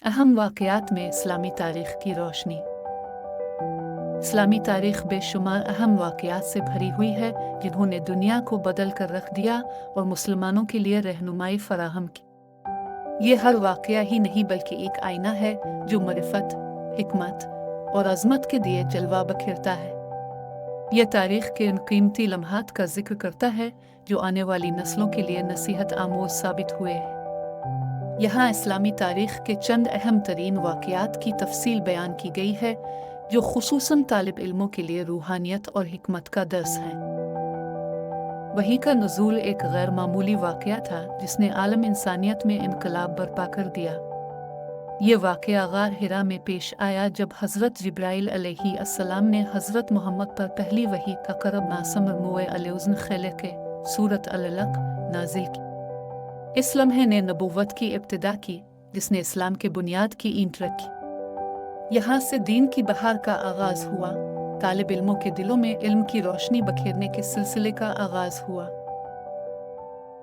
अहम वाक़यात में इस्लामी तारीख़ की रोशनी। इस्लामी तारीख़ बेशुमार अहम वाक़यात से भरी हुई है जिन्होंने दुनिया को बदल कर रख दिया और मुसलमानों के लिए रहनुमाई फराहम की। ये हर वाक़या ही नहीं बल्कि एक आईना है जो मरिफ़त, हिकमत और अज़मत के दिए जलवा बखेरता है। यह तारीख़ के उन कीमती लम्हात का जिक्र करता है जो आने वाली नस्लों के लिए नसीहत आमोज़ साबित हुए हैं। यहाँ इस्लामी तारीख़ के चंद अहम तरीन वाक़यात की तफसील बयान की गई है जो खुसूसन तालिब इल्मों के लिए रूहानियत और हिकमत का दर्स है। वही का नुज़ूल एक गैर मामूली वाक़या था जिसने आलम इंसानियत में इनकलाब बर्पा कर दिया। ये वाक़या गार हिरा में पेश आया जब हज़रत जिब्राइल अलैहिस्सलाम ने हज़रत मोहम्मद पर पहली वही का करब नासम मरमुए अलौज़न खेले के सूरत अल-अलक़ नाजिल की। इस लम्हे ने नबूवत की इब्तिदा की जिसने इस्लाम के बुनियाद की ईंट रखी। यहाँ से दीन की बहार का आगाज़ हुआ, तालिब इल्मों के दिलों में इल्म की रोशनी बखेरने के सिलसिले का आगाज़ हुआ।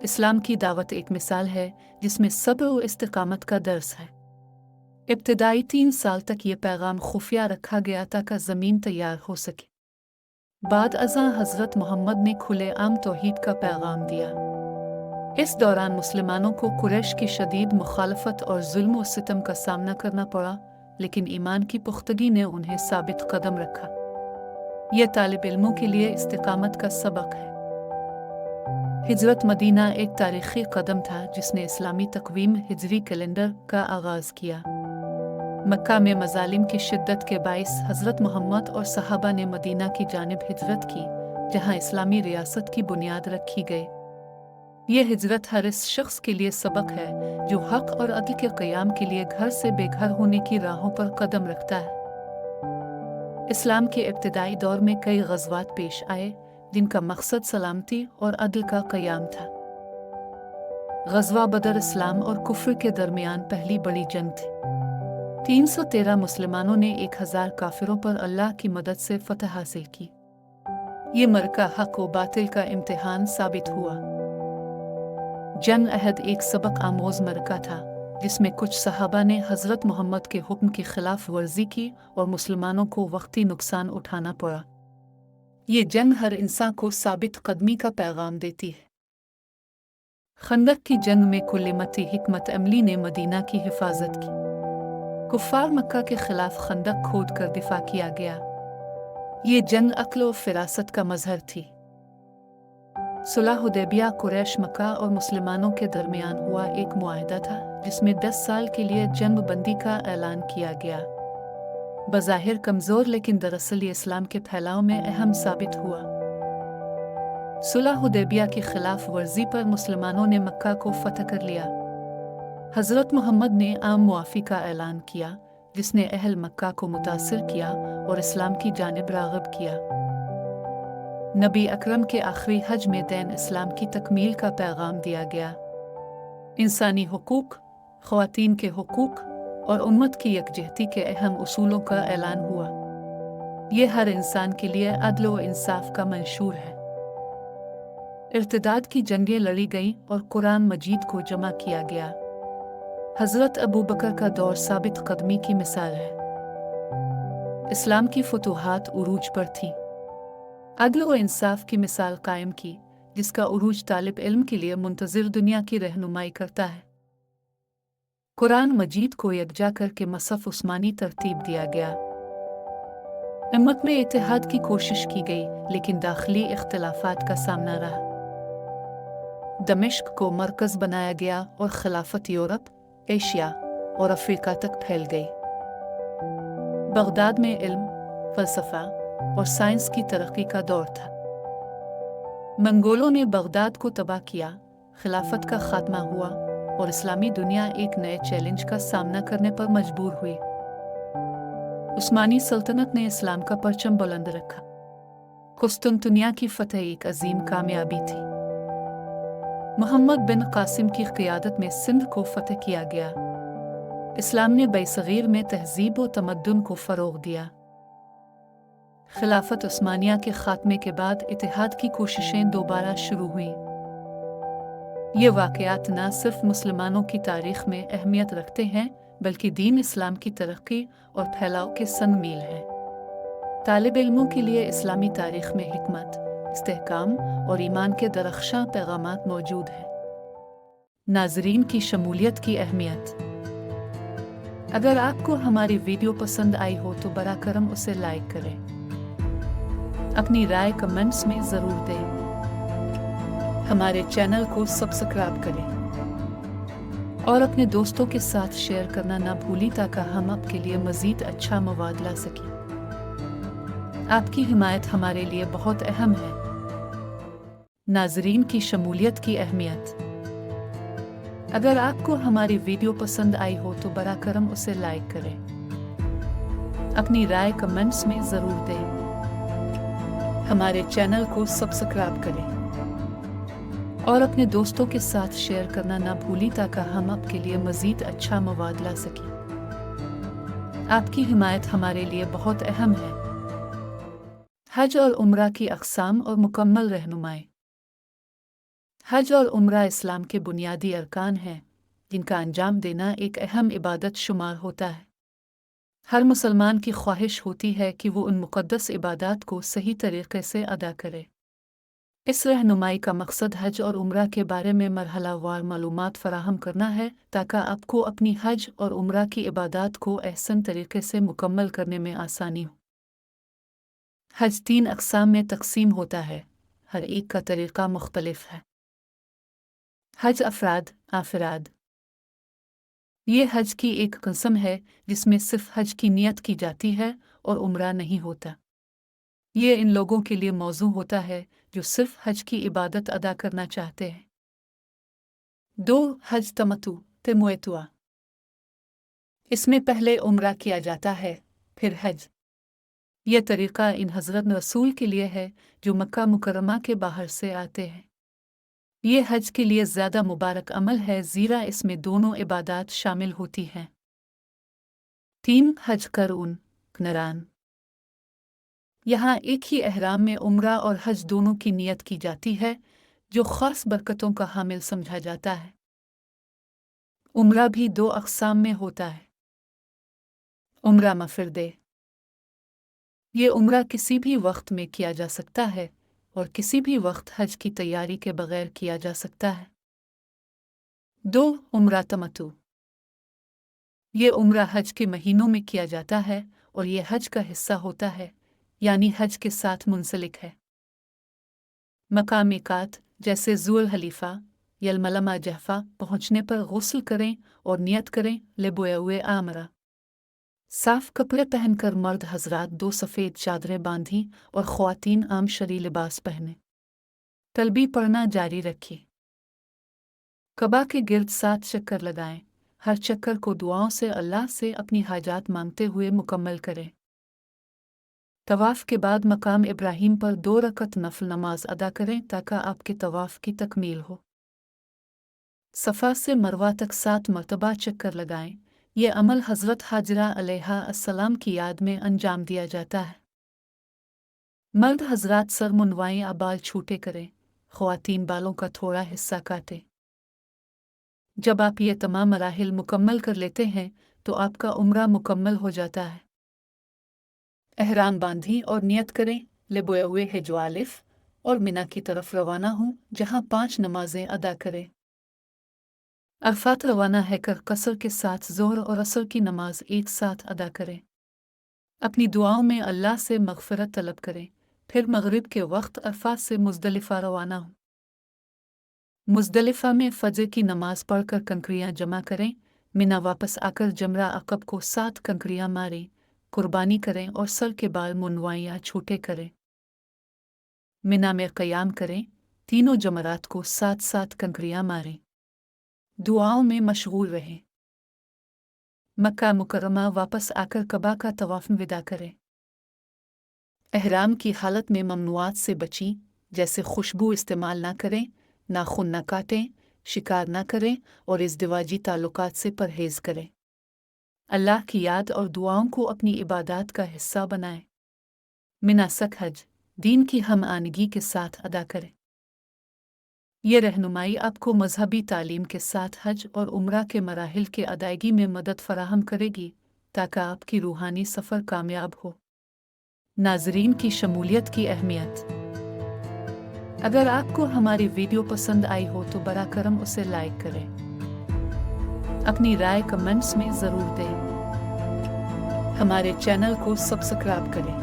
इस्लाम की दावत एक मिसाल है जिसमें सब्र और इस्तिकामत का दर्स है। इब्तिदाई 3 साल तक ये पैगाम खुफिया रखा गया ताकि ज़मीन तैयार हो सके। बाद अज़ां हज़रत मोहम्मद ने खुले आम तौहीद का पैगाम दिया। इस दौरान मुसलमानों को कुरैश की शदीद मुखालफत और जुल्म और सितम का सामना करना पड़ा, लेकिन ईमान की पुख्तगी ने उन्हें साबित कदम रखा। यह तालिब इल्मों के लिए इस्तिकामत का सबक है। हिजरत मदीना एक तारीख़ी कदम था जिसने इस्लामी तक़वीम हिजरी कैलेंडर का आगाज़ किया। मक्का में मज़ालिम की शिद्दत के बाइस हज़रत मोहम्मद और सहाबा ने मदीना की जानिब हिजरत की, जहाँ इस्लामी रियासत की बुनियाद रखी गई। ये हिजरत हर इस शख्स के लिए सबक है जो हक और अदल के क़याम के लिए घर से बेघर होने की राहों पर कदम रखता है। इस्लाम के इब्तिदाई दौर में कई ग़ज़वात पेश आए जिनका मकसद सलामती और अदल का क़याम था। ग़ज़वा बदर इस्लाम और कुफ्र के दरमियान पहली बड़ी जंग थी। 313 मुसलमानों ने 1000 काफिरों पर अल्लाह की मदद से फ़तह हासिल की। ये मरका हक़ व बातिल का इम्तिहान साबित हुआ। जंग अहद एक सबक आमोज़ मरका था जिसमें कुछ सहाबा ने हज़रत मोहम्मद के हुक्म की खिलाफ वर्जी की और मुसलमानों को वक्ती नुकसान उठाना पड़ा। ये जंग हर इंसान को साबित कदमी का पैगाम देती है। खंदक की जंग में कुल्लिमती हिकमत अमली ने मदीना की हिफाजत की। कुफ़ार मक्का के खिलाफ खंदक खोद कर दिफा किया गया। ये जंग अक्ल और फिरासत का मजहर थी। सुलह हुदैबिया कुरैश मक्का और मुसलमानों के दरमियान हुआ एक मुआहदा था जिसमें 10 साल के लिए जंग बंदी का ऐलान किया गया। बज़ाहिर कमज़ोर लेकिन दरअसल ये इस्लाम के फैलाव में अहम साबित हुआ। सुलह हुदैबिया की खिलाफ वर्जी पर मुसलमानों ने मक्का को फतह कर लिया। हज़रत मोहम्मद ने आम मुआफ़ी का ऐलान किया जिसने अहल मक्का को मुतासिर किया और इस्लाम की जानिब राग़िब किया। नबी अकरम के आखिरी हज में दैन इस्लाम की तकमील का पैगाम दिया गया। इंसानी हुकूक, ख़वातीन के हुकूक और उम्मत की यकजहती के अहम उसूलों का ऐलान हुआ। यह हर इंसान के लिए अदल व इंसाफ का मंशूर है। इर्तिदाद की जंगें लड़ी गईं और कुरान मजीद को जमा किया गया। हज़रत अबू बकर का दौर साबित कदमी की मिसाल है। इस्लाम की फतूहात उरूज पर थी। अदल व इंसाफ की मिसाल कायम की जिसका उरूज तालिब इल्म के लिए मुंतज़िर दुनिया की रहनुमाई करता है। कुरान मजीद को यकजा करके मसफ़ उस्मानी तरतीब दिया गया। उम्मत में इत्तेहाद की कोशिश की गई लेकिन दाखिली इख्तिलाफात का सामना रहा। दमिश्क को मरकज़ बनाया गया और खिलाफत यूरोप, एशिया और अफ्रीका तक फैल गई। बगदाद में इल्म, फ़लसफ़ा और साइंस की तरक्की का दौर था। मंगोलों ने बगदाद को तबाह किया, खिलाफत का खात्मा हुआ और इस्लामी दुनिया एक नए चैलेंज का सामना करने पर मजबूर हुई। उस्मानी सल्तनत ने इस्लाम का परचम बुलंद रखा। कुस्तुनतुनिया की फतह एक अजीम कामयाबी थी। मोहम्मद बिन कासिम की क़ियादत में सिंध को फतह किया गया। इस्लाम ने बैसगीर में तहज़ीब व तमद्दुन को फ़रोग़ दिया। खिलाफत उस्मानिया के खात्मे के बाद इत्तेहाद की कोशिशें दोबारा शुरू हुईं। ये वाक़यात न सिर्फ मुसलमानों की तारीख़ में अहमियत रखते हैं बल्कि दीन इस्लाम की तरक्की और फैलाव के संग मील है। तालिब इल्मों के लिए इस्लामी तारीख में हिकमत, इस्तेहकाम और ईमान के दरख्शां पैगामात मौजूद हैं। नाजरीन की शमूलियत की अहमियत। अगर आपको हमारी वीडियो पसंद आई हो तो बरा करम उसे लाइक करें, अपनी राय कमेंट्स में ज़रूर दें, हमारे चैनल को सब्सक्राइब करें और अपने दोस्तों के साथ शेयर करना ना भूलें ताकि हम आपके लिए मज़ीद अच्छा मवाद ला सकें। आपकी हिमायत हमारे लिए बहुत अहम है। नाजरीन की शमूलियत की अहमियत। अगर आपको हमारी वीडियो पसंद आई हो तो बरा करम उसे लाइक करें, अपनी राय कमेंट्स में ज़रूर दें, हमारे चैनल को सब्सक्राइब करें और अपने दोस्तों के साथ शेयर करना ना भूलें ताकि हम आपके लिए मज़ीद अच्छा मवाद ला सकें। आपकी हिमायत हमारे लिए बहुत अहम है। हज और उम्रा की अक़साम और मुकम्मल रहनुमाई। हज और उम्रा इस्लाम के बुनियादी अरकान हैं, जिनका अंजाम देना एक अहम इबादत शुमार होता है। हर मुसलमान की ख्वाहिश होती है कि वो उन मुक़द्दस इबादात को सही तरीक़े से अदा करे। इस रहनुमाई का मकसद हज और उम्रा के बारे में मरहलावार मालूमात फ़राहम करना है ताकि आपको अपनी हज और उम्रा की इबादात को अहसन तरीक़े से मुकम्मल करने में आसानी हो। हज 3 अक़साम में तक़सीम होता है, हर एक का तरीक़ा मुख्तलिफ है। हज अफ़राद आफ़राद। ये हज की एक किस्म है जिसमें सिर्फ हज की नियत की जाती है और उम्रा नहीं होता। ये इन लोगों के लिए मौजू होता है जो सिर्फ हज की इबादत अदा करना चाहते हैं। 2 हज तमत्तु तिमुएतुआ। इसमें पहले उम्रा किया जाता है, फिर हज। यह तरीक़ा इन हज़रत रसूल के लिए है जो मक्का मुकर्रमा के बाहर से आते हैं। ये हज के लिए ज़्यादा मुबारक अमल है ज़ीरा इसमें दोनों इबादात शामिल होती हैं। 3 हज करउन कनरान। यहाँ एक ही एहराम में उम्रा और हज दोनों की नियत की जाती है, जो ख़ास बरकतों का हामिल समझा जाता है। उम्रा भी 2 अक़साम में होता है। उम्रा मफ़रदे। ये उम्रा किसी भी वक्त में किया जा सकता है और किसी भी वक्त हज की तैयारी के बगैर किया जा सकता है। 2 उम्रा तमत्तु। ये उम्रा हज के महीनों में किया जाता है और ये हज का हिस्सा होता है, यानी हज के साथ मुंसलिक है। मकाम मीकात जैसे ज़ुल हलीफ़ा यलमलमा जहफ़ा पहुँचने पर गुस्ल करें और नियत करें लेबोए आमरा। साफ़ कपड़े पहनकर मर्द हज़रात 2 सफ़ेद चादरें बांधी और ख़वातीन आम शरी लिबास पहने। तलबी पढ़ना जारी रखिए। कबा के गिर्द 7 चक्कर लगाएं। हर चक्कर को दुआओं से अल्लाह से अपनी हाजात मांगते हुए मुकम्मल करें। तवाफ़ के बाद मकाम इब्राहीम पर 2 रकत नफल नमाज अदा करें ताकि आपके तवाफ़ की तकमील हो। सफ़ा से मरवा तक 7 मरतबा चक्कर लगाएं। ये अमल हज़रत हाजरा अलैहा अस्सलाम की याद में अंजाम दिया जाता है। मर्द हज़रात सर मुंडवाएं या बाल छूटे करें, ख़वातीन बालों का थोड़ा हिस्सा काटें। जब आप ये तमाम मराहिल मुकम्मल कर लेते हैं तो आपका उम्रा मुकम्मल हो जाता है। एहराम बांधी और नियत करें लेबोए हुए हिजवालिफ और मिना की तरफ रवाना हूँ, जहाँ 5 नमाजें अदा करें। अरफात रवाना है कर कसर के साथ ज़ोहर और असर की नमाज एक साथ अदा करें। अपनी दुआओं में अल्लाह से मग़फ़िरत तलब करें। फिर मग़रिब के वक्त अरफात से मुज़दलिफ़ा रवाना हूँ। मुज़दलिफ़ा में फ़जर की नमाज पढ़कर कंकरियाँ जमा करें। मिना वापस आकर जमरा अक़ब को 7 कंकरियाँ मारें, कुर्बानी करें और सर के बाल मुंडवाएं या छोटे करें। मिना में क़याम करें, तीनों जमरात को 7-7 कंकरियाँ मारें। दुआओं में मशगूल रहें। मक्का मुकर्रमा वापस आकर कबा का तवाफ़ विदा करें। एहराम की हालत में ममनुआत से बचीं, जैसे खुशबू इस्तेमाल ना करें, नाखून न काटें, शिकार न करें और इज़दिवाजी ताल्लुकात से परहेज़ करें। अल्लाह की याद और दुआओं को अपनी इबादत का हिस्सा बनाएं। मिनासक हज दीन की हम आनगी के साथ अदा करें। ये रहनुमाई आपको मजहबी तालीम के साथ हज और उम्रा के मराहिल के अदायगी में मदद फराहम करेगी ताकि आपकी रूहानी सफ़र कामयाब हो। नाजरीन की शमूलियत की अहमियत। अगर आपको हमारी वीडियो पसंद आई हो तो बरा करम उसे लाइक करें, अपनी राय कमेंट्स में ज़रूर दें, हमारे चैनल को सब्सक्राइब करें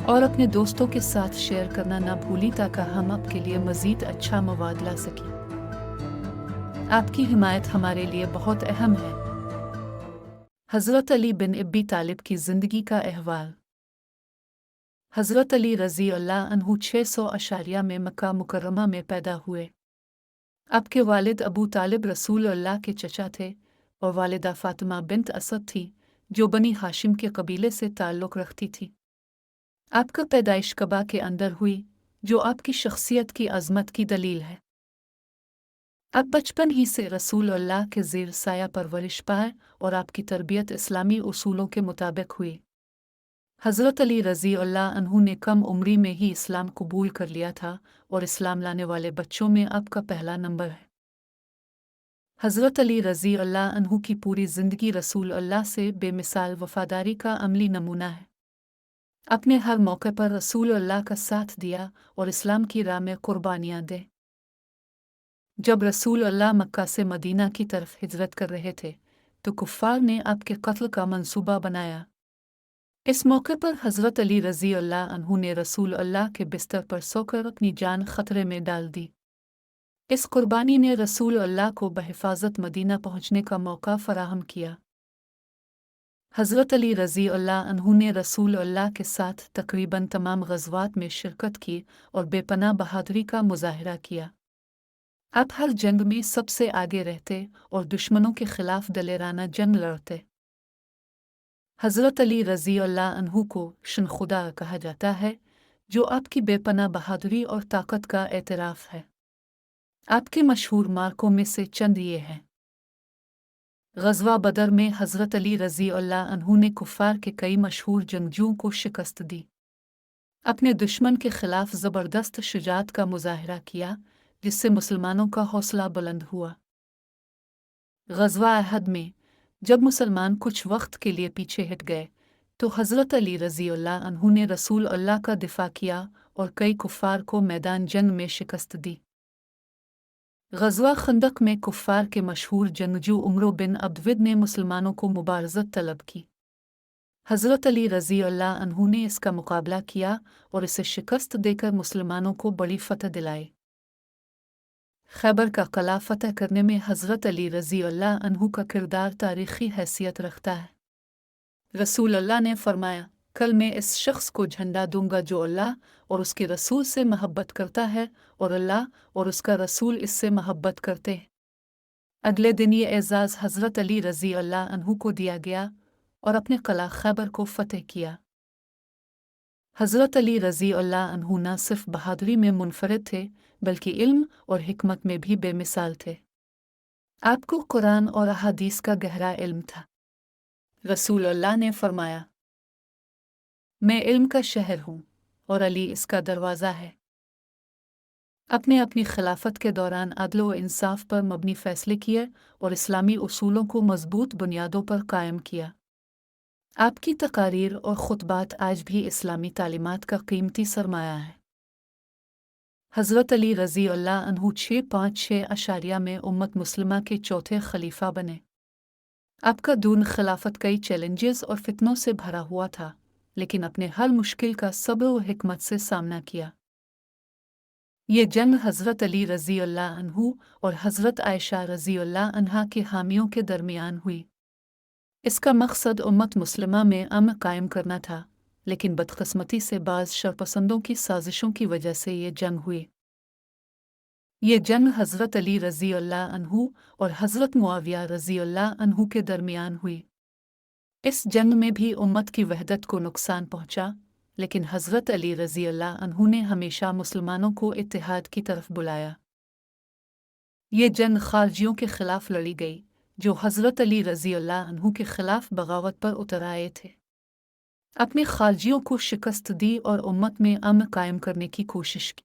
और अपने दोस्तों के साथ शेयर करना ना भूलें ताकि हम आपके लिए मज़ीद अच्छा मवाद ला सकें। आपकी हिमायत हमारे लिए बहुत अहम है। हज़रत अली बिन अबी तालिब की ज़िंदगी का अहवाल। हज़रत अली रज़ी अल्लाह अन्हु 600 अशारिया में मक्का मुकर्रमा में पैदा हुए। आपके वालिद अबू तालिब रसूल अल्लाह के चचा थे और वालिदा फ़ातिमा बिन्त असद थी जो बनी हाशिम के कबीले से ताल्लुक़ रखती थी। आपका पैदाइश कबा के अंदर हुई जो आपकी शख्सियत की अज़मत की दलील है। आप बचपन ही से रसूल अल्लाह के ज़ेर साया परवरिश पाए और आपकी तरबियत इस्लामी उसूलों के मुताबिक हुई। हज़रत अली रज़ी अल्लाह अन्हु ने कम उम्री में ही इस्लाम कबूल कर लिया था और इस्लाम लाने वाले बच्चों में आपका पहला नंबर है। हज़रत अली रज़ी अल्लाह अन्हु की पूरी ज़िंदगी रसूल अल्लाह से बेमिसाल वफ़ादारी का अमली नमूना है। अपने हर मौके पर रसूल अल्लाह का साथ दिया और इस्लाम की राह में कुर्बानियाँ दे। जब रसूल अल्लाह मक्का से मदीना की तरफ हिजरत कर रहे थे तो कुफ़ार ने आपके कत्ल का मंसूबा बनाया। इस मौके पर हज़रत अली रज़ी अल्लाह अन्हु ने रसूल अल्लाह के बिस्तर पर सोकर अपनी जान खतरे में डाल दी। इस कुर्बानी ने रसूल अल्लाह को बहिफाजत मदीना पहुँचने का मौका फराहम किया। हज़रत अली रज़ी अल्लाह अन्हु ने रसूल अल्लाह के साथ तकरीबन तमाम ग़ज़वात में शिरकत की और बेपनाह बहादुरी का मुज़ाहिरा किया। आप हर जंग में सबसे आगे रहते और दुश्मनों के खिलाफ दलेराना जंग लड़ते। हज़रत अली रज़ी अल्लाह अन्हु को शनखुदा कहा जाता है जो आपकी बेपनाह बहादुरी और ताकत का एतराफ़ है। आपके मशहूर मार्कों में से चंद ये हैं। ग़ज़वा बदर में हज़रत अली रज़ी अल्लाह अन्हु ने कुफ़ार के कई मशहूर जंगजुओं को शिकस्त दी। अपने दुश्मन के खिलाफ ज़बरदस्त शुजाअत का मुज़ाहिरा किया जिससे मुसलमानों का हौसला बुलंद हुआ। ग़ज़वा अहद में जब मुसलमान कुछ वक्त के लिए पीछे हट गए तो हज़रत अली रज़ी अल्लाह अन्हु ने रसूल अल्लाह का दिफा किया और कई कुफ़ार को मैदान जंग में शिकस्त दी। ग़ज़वा खंदक में कुफ़ार के मशहूर जंगजू उमरो बिन अब्दविद ने मुसलमानों को मुबारज़त तलब की। हज़रत अली रज़ी अल्लाह अन्हु ने इसका मुकाबला किया और इसे शिकस्त देकर मुसलमानों को बड़ी फ़तह दिलाई। खैबर का क़िला फ़तह करने में हज़रत अली रज़ी अल्लाह अन्हु का किरदार तारीख़ी हैसियत रखता है। रसूल अल्लाह ने फ़रमाया, कल मैं इस शख्स को झंडा दूंगा जो अल्लाह और उसके रसूल से महब्बत करता है और अल्लाह और उसका रसूल इससे महब्बत करते हैं। अगले दिन ये एज़ाज़ हज़रत अली रज़ी अल्लाह अन्हु को दिया गया और अपने क़िला खैबर को फ़तह किया। हज़रत अली रज़ी अल्लाह अन्हु न सिर्फ बहादुरी में मुनफ़रिद थे बल्कि इल्म और हिकमत में भी बेमिसाल थे। आपको कुरान और अहादीस का गहरा इल्म था। रसूल अल्लाह ने फ़रमाया, मैं इल्म का शहर हूँ और अली इसका दरवाज़ा है। अपने अपनी खिलाफत के दौरान अदल व इंसाफ पर मबनी फ़ैसले किए और इस्लामी उसूलों को मज़बूत बुनियादों पर कायम किया। आपकी तकारीर और ख़ुतबात आज भी इस्लामी तालीमात का कीमती सरमाया है। हज़रत अली रज़ी अल्लाह अन्हु 656 अशारिया में उम्मत मुस्लिमा के चौथे खलीफा बने। आपका दून खिलाफत कई चैलेंजेस और फितनों से भरा हुआ था लेकिन अपने हर मुश्किल का सब्र व हिकमत से सामना किया। ये जंग हज़रत अली रज़ी अल्लाह अन्हु और हज़रत आयशा रज़ी अल्लाह अन्हा के हामियों के दरमियान हुई। इसका मकसद उम्मत मुस्लिमा में अमन कायम करना था लेकिन बदकिस्मती से बाज़ शरपसंदों की साजिशों की वजह से ये जंग हुई। ये जंग हज़रत अली रज़ी अल्लाह अन्हु और हज़रत मुआविया रज़ी अल्लाह अन्हु के दरमियान हुई। इस जंग में भी उम्मत की वहदत को नुकसान पहुँचा लेकिन हज़रत अली रज़ी अल्लाह अन्हु ने हमेशा मुसलमानों को इत्तेहाद की तरफ बुलाया। ये जंग खारजियों के ख़िलाफ़ लड़ी गई जो हज़रत अली रज़ी अल्लाह अन्हु के ख़िलाफ़ बगावत पर उतर आए थे। अपने खारजियों को शिकस्त दी और उम्मत में अमन कायम करने की कोशिश की।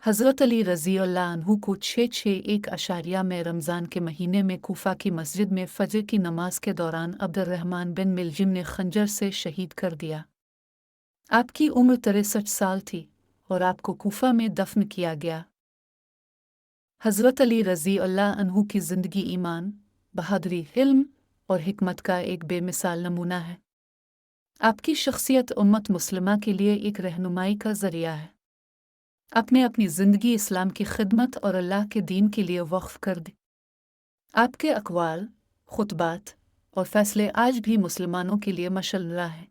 حضرت علی رضی اللہ عنہ کو 661 میں رمضان کے مہینے میں کوفہ کی مسجد میں فجر کی نماز کے دوران عبد الرحمن بن ملجم نے خنجر سے شہید کر دیا۔ آپ کی عمر 63 سال تھی اور آپ کو کوفہ میں دفن کیا گیا۔ حضرت علی رضی اللہ عنہ کی زندگی ایمان، بہادری، علم اور حکمت کا ایک بے مثال نمونہ ہے۔ آپ کی شخصیت امت مسلمہ کے لیے ایک رہنمائی کا ذریعہ ہے۔ آپ نے اپنی زندگی اسلام کی خدمت اور اللہ کے دین کے لیے وقف کر دی۔ آپ کے اقوال، خطبات اور فیصلے آج بھی مسلمانوں کے لیے مشعل راہ ہیں۔